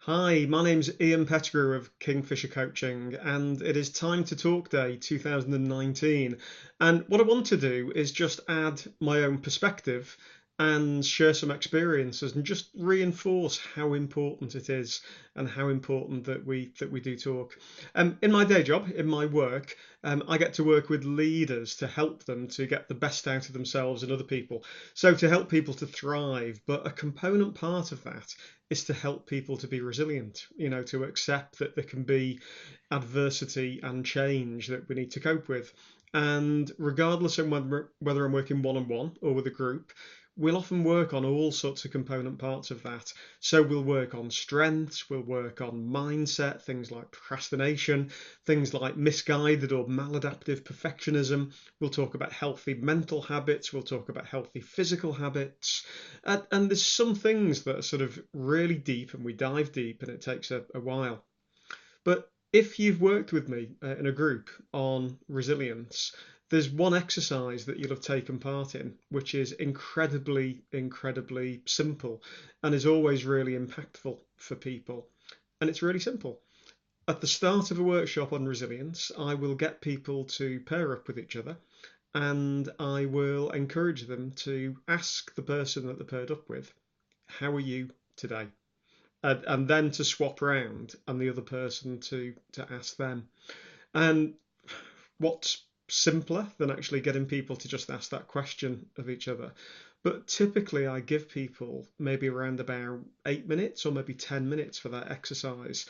Hi, my name's Ian Pettigrew of Kingfisher Coaching, and it is Time to Talk Day 2019. And what I want to do is just add my own perspective and share some experiences and just reinforce how important it is and how important that we do talk. In my day job, in my work, I get to work with leaders to help them to get the best out of themselves and other people. So to help people to thrive, but a component part of that is to help people to be resilient, to accept that there can be adversity and change that we need to cope with. And regardless of whether I'm working one on one or with a group, we'll often work on all sorts of component parts of that. So we'll work on strengths, we'll work on mindset, things like procrastination, things like misguided or maladaptive perfectionism. We'll talk about healthy mental habits, we'll talk about healthy physical habits. And there's some things that are sort of really deep and we dive deep and it takes a while. But if you've worked with me in a group on resilience, there's one exercise that you'll have taken part in, which is incredibly, incredibly simple and is always really impactful for people. And it's really simple. At the start of a workshop on resilience, I will get people to pair up with each other and I will encourage them to ask the person that they're paired up with, how are you today? And then to swap around and the other person to ask them. And what's simpler than actually getting people to just ask that question of each other? But typically, I give people maybe around about 8 minutes or maybe 10 minutes for that exercise.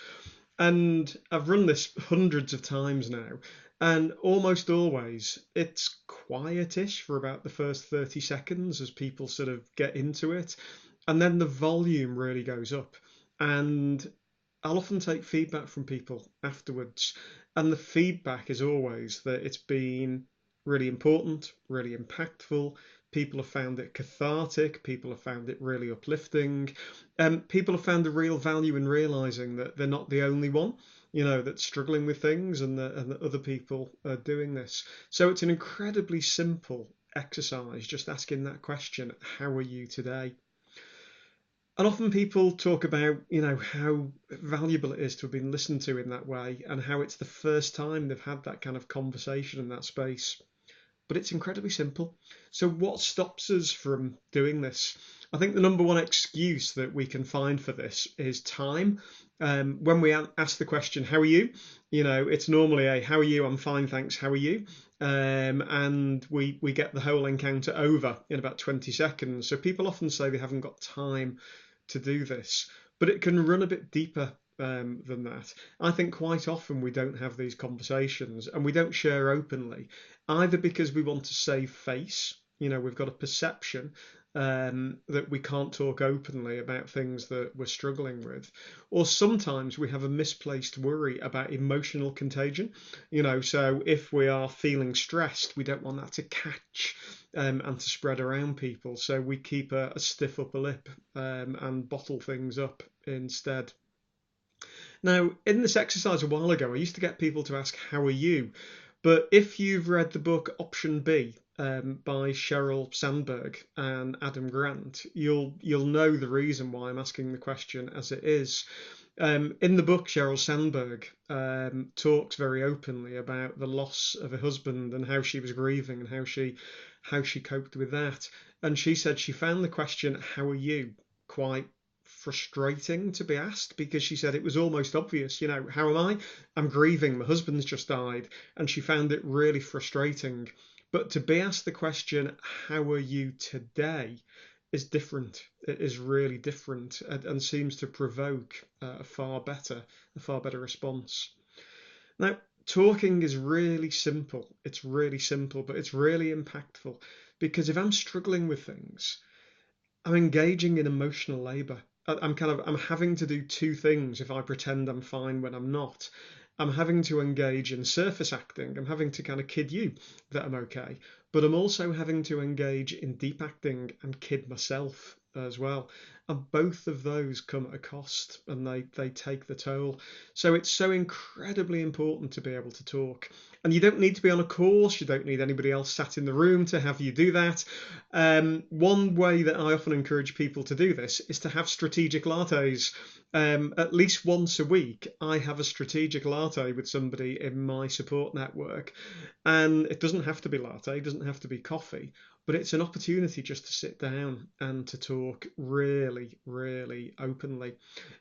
And I've run this hundreds of times now. And almost always it's quietish for about the first 30 seconds as people sort of get into it. And then the volume really goes up. And I'll often take feedback from people afterwards. And the feedback is always that it's been really important, really impactful. People have found it cathartic. People have found it really uplifting. People have found the real value in realizing that they're not the only one, that's struggling with things and that other people are doing this. So it's an incredibly simple exercise, just asking that question, how are you today? And often people talk about, how valuable it is to have been listened to in that way and how it's the first time they've had that kind of conversation in that space. But it's incredibly simple. So, what stops us from doing this? I think the number one excuse that we can find for this is time. When we ask the question, how are you? It's normally a, how are you? I'm fine, thanks. How are you? And we get the whole encounter over in about 20 seconds. So, people often say they haven't got time to do this, but it can run a bit deeper than that. I think quite often we don't have these conversations and we don't share openly, either because we want to save face. We've got a perception that we can't talk openly about things that we're struggling with, or sometimes we have a misplaced worry about emotional contagion. So if we are feeling stressed, we don't want that to catch and to spread around people. So we keep a stiff upper lip and bottle things up instead. Now, in this exercise a while ago, I used to get people to ask, how are you? But if you've read the book Option B by Sheryl Sandberg and Adam Grant, you'll know the reason why I'm asking the question as it is. In the book, Sheryl Sandberg talks very openly about the loss of her husband and how she was grieving and how she coped with that. And she said she found the question, how are you, quite frustrating to be asked, because she said it was almost obvious, how am I? I'm grieving, my husband's just died. And she found it really frustrating. But to be asked the question, how are you today? Is different. It is really different and seems to provoke a far better response. Now, talking is really simple. It's really simple, but it's really impactful because if I'm struggling with things, I'm engaging in emotional labor. I'm having to do two things if I pretend I'm fine when I'm not. I'm having to engage in surface acting. I'm having to kind of kid you that I'm okay, but I'm also having to engage in deep acting and kid myself as well. And both of those come at a cost and they take the toll. So it's so incredibly important to be able to talk. And you don't need to be on a course, you don't need anybody else sat in the room to have you do that. One way that I often encourage people to do this is to have strategic lattes. at least once a week, I have a strategic latte with somebody in my support network. And it doesn't have to be latte, it doesn't have to be coffee, but it's an opportunity just to sit down and to talk really, really openly.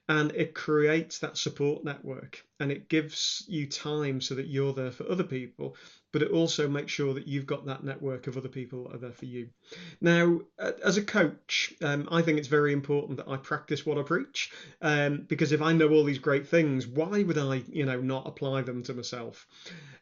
And it creates that support network and it gives you time so that you're there for other people, but it also makes sure that you've got that network of other people that are there for you. Now, as a coach, I think it's very important that I practice what I preach, because if I know all these great things, why would I, not apply them to myself?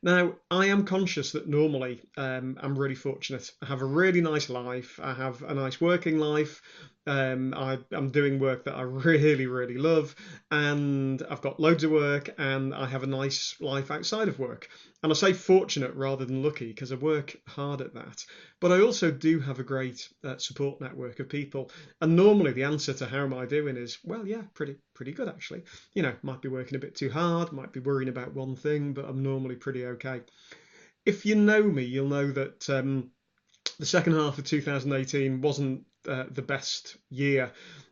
Now, I am conscious that normally I'm really fortunate. I have a really nice life. I have a nice working life. I'm doing work that I really, really love, and I've got loads of work, and I have a nice life outside of work. And I say fortunate rather than lucky because I work hard at that. But I also do have a great support network of people. And normally the answer to how am I doing is, well, yeah, pretty good actually. Might be working a bit too hard, might be worrying about one thing, but I'm normally pretty okay. If you know me, you'll know that the second half of 2018 wasn't the best year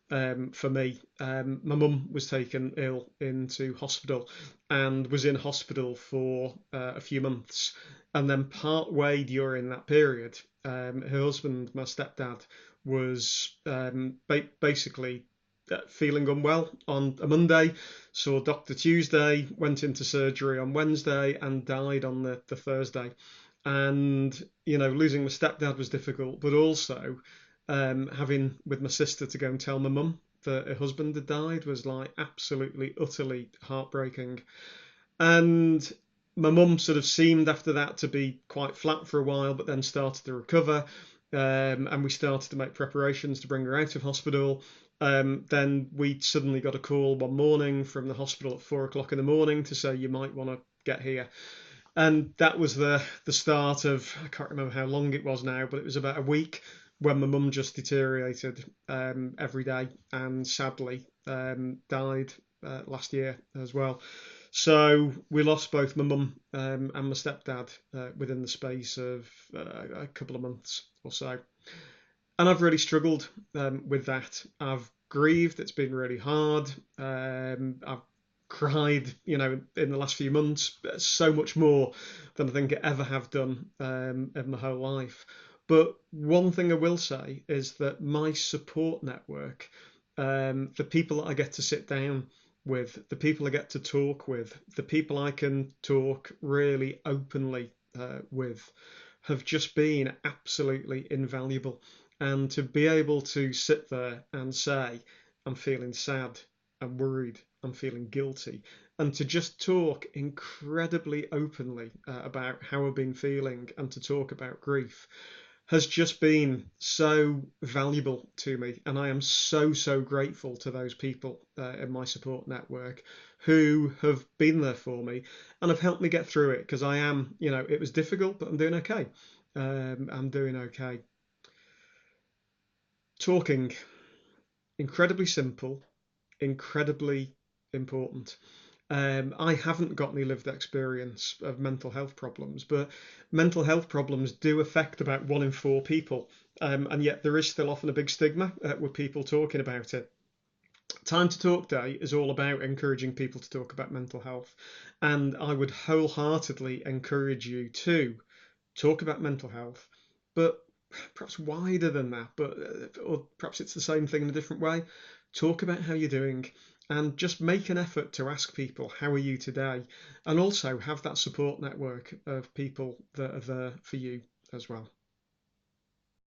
for me. My mum was taken ill into hospital and was in hospital for a few months. And then part way during that period, her husband, my stepdad, was basically feeling unwell on a Monday, saw Dr. Tuesday, went into surgery on Wednesday, and died on the Thursday. And, losing my stepdad was difficult, but also having with my sister to go and tell my mum that her husband had died was like absolutely, utterly heartbreaking. And my mum sort of seemed after that to be quite flat for a while, but then started to recover. And we started to make preparations to bring her out of hospital. Then we suddenly got a call one morning from the hospital at 4 o'clock in the morning to say you might want to get here. And that was the start of, I can't remember how long it was now, but it was about a week when my mum just deteriorated every day and sadly died last year as well. So we lost both my mum and my stepdad within the space of a couple of months or so. And I've really struggled with that. I've grieved. It's been really hard. I've cried, in the last few months, so much more than I think I ever have done in my whole life. But one thing I will say is that my support network, the people that I get to sit down with, the people I get to talk with, the people I can talk really openly with, have just been absolutely invaluable. And to be able to sit there and say, I'm feeling sad, I'm worried, I'm feeling guilty, and to just talk incredibly openly about how I've been feeling and to talk about grief has just been so valuable to me. And I am so, so grateful to those people in my support network who have been there for me and have helped me get through it because I am, it was difficult, but I'm doing okay. I'm doing okay. Talking, incredibly simple, incredibly important. I haven't got any lived experience of mental health problems, but mental health problems do affect about 1 in 4 people, and yet there is still often a big stigma with people talking about it. Time to Talk Day is all about encouraging people to talk about mental health, and I would wholeheartedly encourage you to talk about mental health, but perhaps wider than that, but or perhaps it's the same thing in a different way. Talk about how you're doing and just make an effort to ask people, how are you today? And also have that support network of people that are there for you as well.